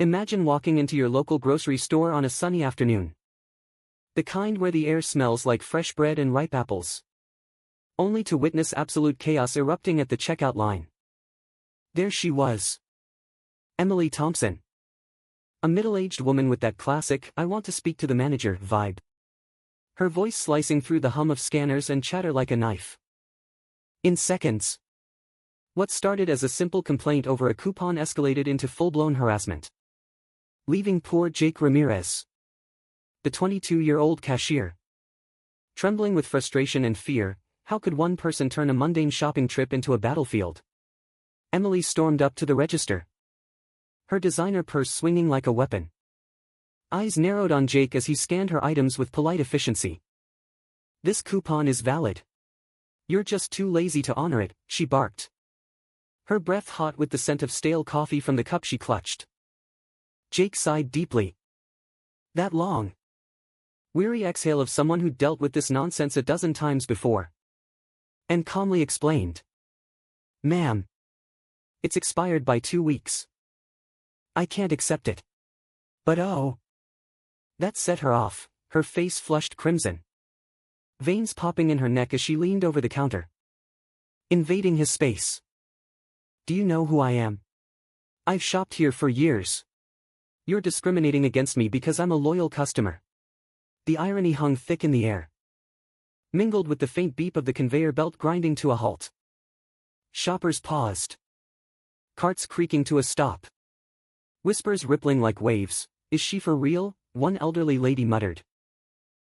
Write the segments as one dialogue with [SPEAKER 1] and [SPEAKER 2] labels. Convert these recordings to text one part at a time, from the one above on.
[SPEAKER 1] Imagine walking into your local grocery store on a sunny afternoon. The kind where the air smells like fresh bread and ripe apples. Only to witness absolute chaos erupting at the checkout line. There she was. Emily Thompson. A middle-aged woman with that classic "I want to speak to the manager" vibe. Her voice slicing through the hum of scanners and chatter like a knife. In seconds. What started as a simple complaint over a coupon escalated into full-blown harassment. Leaving poor Jake Ramirez, the 22-year-old cashier, trembling with frustration and fear. How could one person turn a mundane shopping trip into a battlefield? Emily stormed up to the register, her designer purse swinging like a weapon. Eyes narrowed on Jake as he scanned her items with polite efficiency. "This coupon is valid. You're just too lazy to honor it," she barked, her breath hot with the scent of stale coffee from the cup she clutched. Jake sighed deeply. That long, weary exhale of someone who'd dealt with this nonsense a dozen times before. And calmly explained. "Ma'am, it's expired by 2 weeks. I can't accept it." But oh. That set her off, her face flushed crimson, veins popping in her neck as she leaned over the counter. Invading his space. "Do you know who I am? I've shopped here for years. You're discriminating against me because I'm a loyal customer." The irony hung thick in the air, mingled with the faint beep of the conveyor belt grinding to a halt. Shoppers paused, carts creaking to a stop, whispers rippling like waves. "Is she for real?" one elderly lady muttered,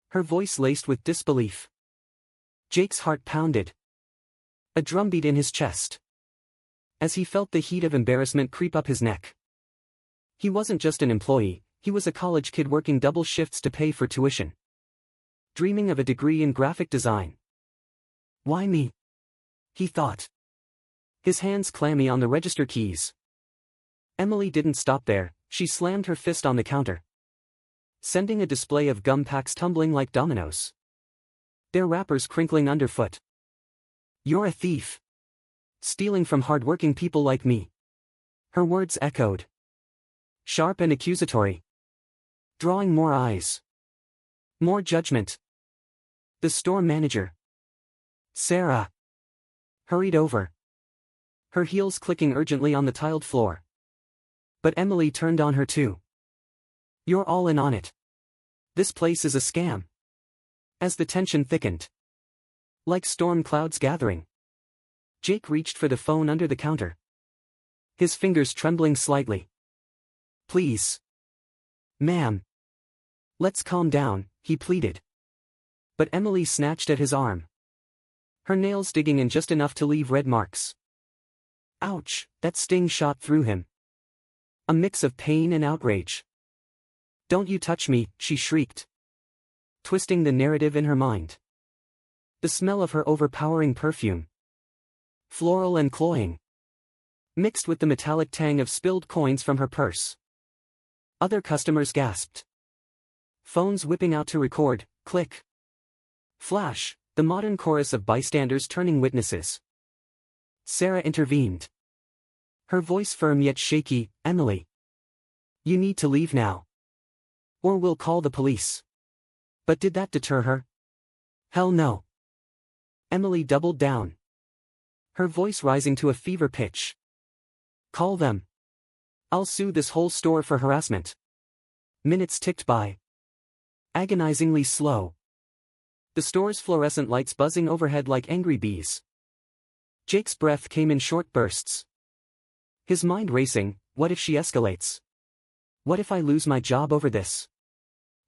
[SPEAKER 1] her voice laced with disbelief. Jake's heart pounded, a drumbeat in his chest, as he felt the heat of embarrassment creep up his neck. He wasn't just an employee, he was a college kid working double shifts to pay for tuition, dreaming of a degree in graphic design. "Why me?" he thought, his hands clammy on the register keys. Emily didn't stop there. She slammed her fist on the counter, sending a display of gum packs tumbling like dominoes, their wrappers crinkling underfoot. "You're a thief. Stealing from hard-working people like me." Her words echoed, sharp and accusatory, drawing more eyes, more judgment. The store manager, Sarah, hurried over, her heels clicking urgently on the tiled floor. But Emily turned on her too. "You're all in on it. This place is a scam." As the tension thickened, like storm clouds gathering, Jake reached for the phone under the counter, his fingers trembling slightly. "Please. Ma'am. Let's calm down," he pleaded. But Emily snatched at his arm, her nails digging in just enough to leave red marks. Ouch, that sting shot through him, a mix of pain and outrage. "Don't you touch me," she shrieked, twisting the narrative in her mind. The smell of her overpowering perfume, floral and cloying, mixed with the metallic tang of spilled coins from her purse. Other customers gasped, phones whipping out to record. Click. Flash, the modern chorus of bystanders turning witnesses. Sarah intervened, her voice firm yet shaky. "Emily, you need to leave now, or we'll call the police." But did that deter her? Hell no. Emily doubled down, her voice rising to a fever pitch. "Call them. I'll sue this whole store for harassment." Minutes ticked by, agonizingly slow, the store's fluorescent lights buzzing overhead like angry bees. Jake's breath came in short bursts, his mind racing. What if she escalates? What if I lose my job over this?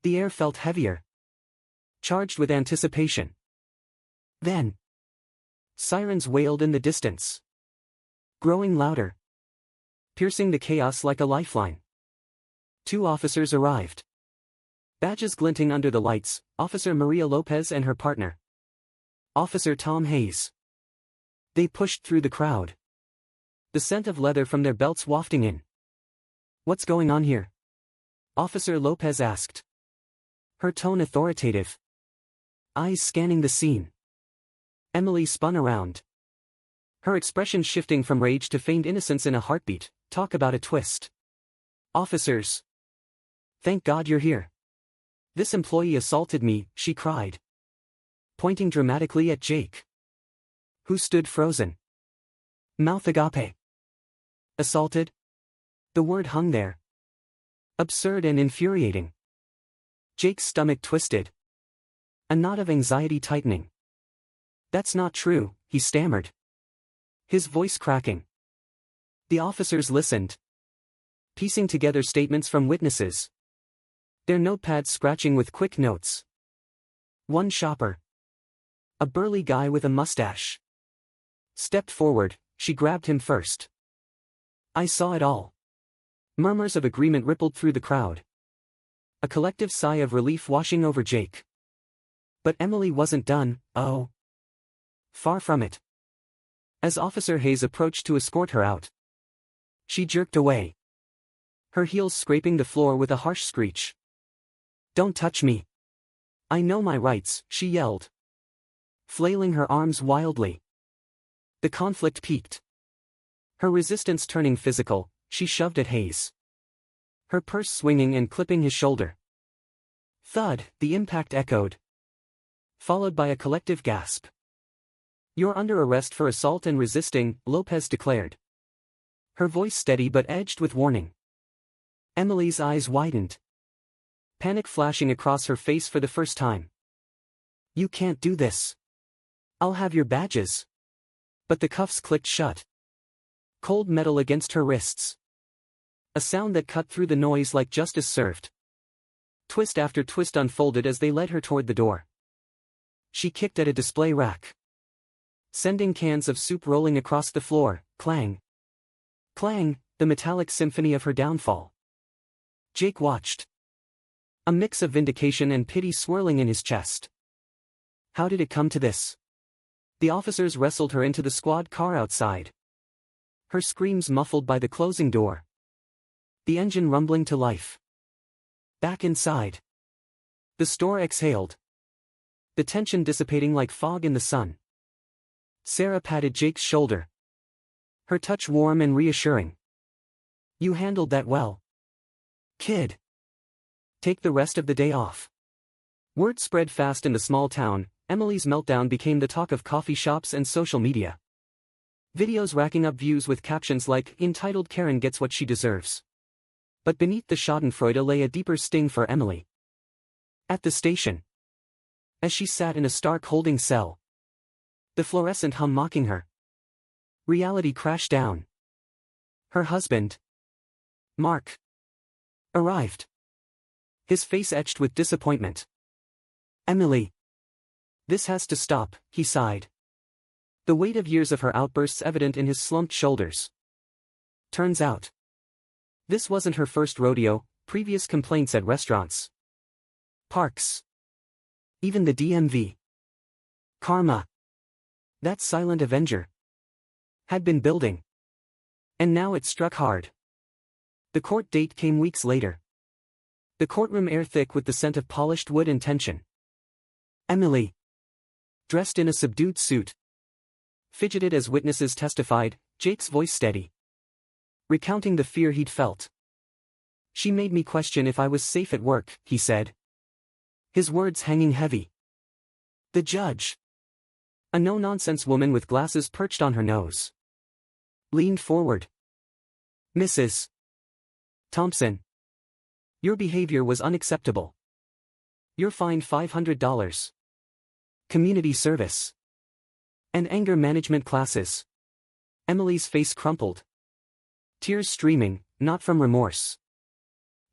[SPEAKER 1] The air felt heavier, charged with anticipation. Then, sirens wailed in the distance, growing louder, piercing the chaos like a lifeline. 2 officers arrived, badges glinting under the lights. Officer Maria Lopez and her partner, Officer Tom Hayes. They pushed through the crowd, the scent of leather from their belts wafting in. "What's going on here?" Officer Lopez asked, her tone authoritative, eyes scanning the scene. Emily spun around, her expression shifting from rage to feigned innocence in a heartbeat. Talk about a twist. Officers! Thank God you're here. This employee assaulted me, she cried, pointing dramatically at Jake, who stood frozen, mouth agape. Assaulted? The word hung there. Absurd and infuriating. Jake's stomach twisted. A knot of anxiety tightening. That's not true, he stammered, his voice cracking. The officers listened, piecing together statements from witnesses, their notepads scratching with quick notes. One shopper, a burly guy with a mustache, stepped forward. She grabbed him first. I saw it all. Murmurs of agreement rippled through the crowd. A collective sigh of relief washing over Jake. But Emily wasn't done, oh. Far from it. As Officer Hayes approached to escort her out, she jerked away, her heels scraping the floor with a harsh screech. Don't touch me. I know my rights, she yelled, flailing her arms wildly. The conflict peaked. Her resistance turning physical, she shoved at Hayes, her purse swinging and clipping his shoulder. Thud, the impact echoed, followed by a collective gasp. You're under arrest for assault and resisting, Lopez declared, her voice steady but edged with warning. Emily's eyes widened, panic flashing across her face for the first time. You can't do this. I'll have your badges. But the cuffs clicked shut. Cold metal against her wrists. A sound that cut through the noise like justice served. Twist after twist unfolded as they led her toward the door. She kicked at a display rack, sending cans of soup rolling across the floor. Clang. Clang, the metallic symphony of her downfall. Jake watched, a mix of vindication and pity swirling in his chest. How did it come to this? The officers wrestled her into the squad car outside, her screams muffled by the closing door, the engine rumbling to life. Back inside, the store exhaled, the tension dissipating like fog in the sun. Sarah patted Jake's shoulder, her touch warm and reassuring. You handled that well, kid. Take the rest of the day off. Word spread fast in the small town. Emily's meltdown became the talk of coffee shops and social media. Videos racking up views with captions like, entitled Karen gets what she deserves. But beneath the schadenfreude lay a deeper sting for Emily. At the station, as she sat in a stark holding cell, the fluorescent hum mocking her, reality crashed down. Her husband, Mark, arrived, his face etched with disappointment. Emily. This has to stop, he sighed, the weight of years of her outbursts evident in his slumped shoulders. Turns out, this wasn't her first rodeo. Previous complaints at restaurants, parks, even the DMV. Karma, that silent avenger, had been building. And now it struck hard. The court date came weeks later, the courtroom air thick with the scent of polished wood and tension. Emily, dressed in a subdued suit, fidgeted as witnesses testified, Jake's voice steady, recounting the fear he'd felt. She made me question if I was safe at work, he said, his words hanging heavy. The judge, a no-nonsense woman with glasses perched on her nose, leaned forward. Mrs. Thompson, your behavior was unacceptable. You're fined $500. Community service. And anger management classes. Emily's face crumpled, tears streaming, not from remorse,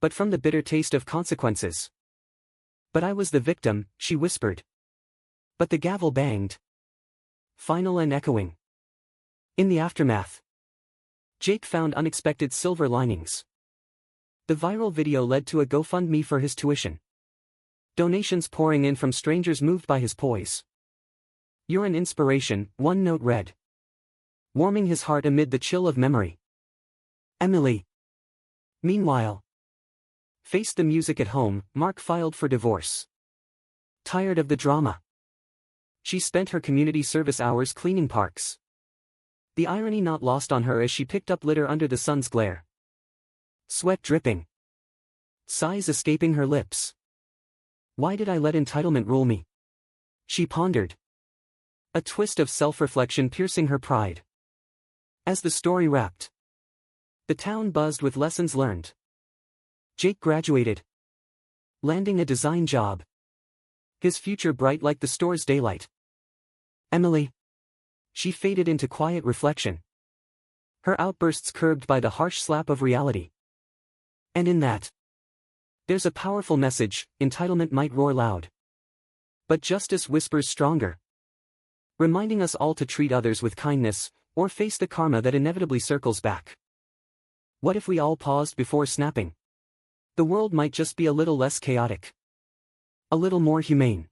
[SPEAKER 1] but from the bitter taste of consequences. But I was the victim, she whispered. But the gavel banged, final and echoing. In the aftermath, Jake found unexpected silver linings. The viral video led to a GoFundMe for his tuition. Donations pouring in from strangers moved by his poise. You're an inspiration, one note read, warming his heart amid the chill of memory. Emily, meanwhile, faced the music at home. Mark filed for divorce. Tired of the drama, she spent her community service hours cleaning parks. The irony not lost on her as she picked up litter under the sun's glare. Sweat dripping. Sighs escaping her lips. Why did I let entitlement rule me? She pondered. A twist of self-reflection piercing her pride. As the story wrapped, the town buzzed with lessons learned. Jake graduated, landing a design job. His future bright like the store's daylight. Emily. She faded into quiet reflection. Her outbursts curbed by the harsh slap of reality. And in that, there's a powerful message: entitlement might roar loud, but justice whispers stronger. Reminding us all to treat others with kindness, or face the karma that inevitably circles back. What if we all paused before snapping? The world might just be a little less chaotic. A little more humane.